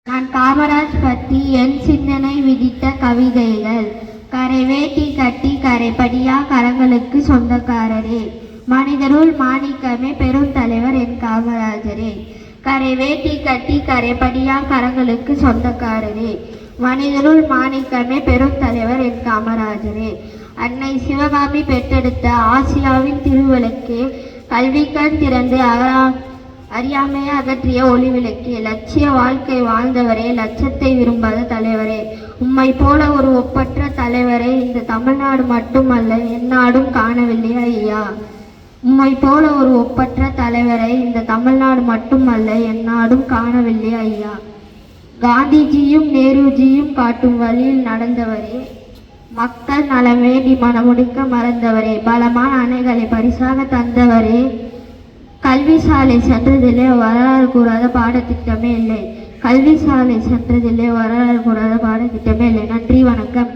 நான் காமராஜ் பற்றி என் சிந்தனை விதித்த கவிதைகள். கரை வேட்டி கட்டி கரைப்படியா கரங்களுக்கு சொந்தக்காரரே, மனிதருள் மாணிக்கமே பெருந்தலைவர் என் காமராஜரே. கரை வேட்டி கட்டி கரைப்படியா கரங்களுக்கு சொந்தக்காரரே, மனிதருள் மாணிக்கமே பெருந்தலைவர் என் காமராஜரே. அன்னை சிவகாமி பெற்றெடுத்த ஆசியாவின் திருவிளக்கே, கல்விக்கண் திறந்து அறியாமையை அகற்றிய ஒளி விளக்கே, லட்சிய வாழ்க்கை வாழ்ந்தவரே, லட்சத்தை விரும்பாத தலைவரே, உம்மை போல ஒரு ஒப்பற்ற தலைவரை இந்த தமிழ்நாடு மட்டுமல்ல எந்நாடும் காணவில்லை ஐயா. உம்மை போல ஒரு ஒப்பற்ற தலைவரை இந்த தமிழ்நாடு மட்டுமல்ல எந்நாடும் காணவில்லை ஐயா. காந்திஜியும் நேருஜியும் காட்டும் வழியில் நடந்தவரே, மக்கள் நலம் வேண்டி மனமுடிக்க மறந்தவரே, பலமான அணைகளை பரிசாக தந்தவரே, கல்வி சாலை சென்றதிலே வரலாறு கூறாத பாடத்திட்டமே இல்லை. கல்வி சாலை சென்றதிலே வரலாறு கூறாத பாடத்திட்டமே இல்லை. நன்றி, வணக்கம்.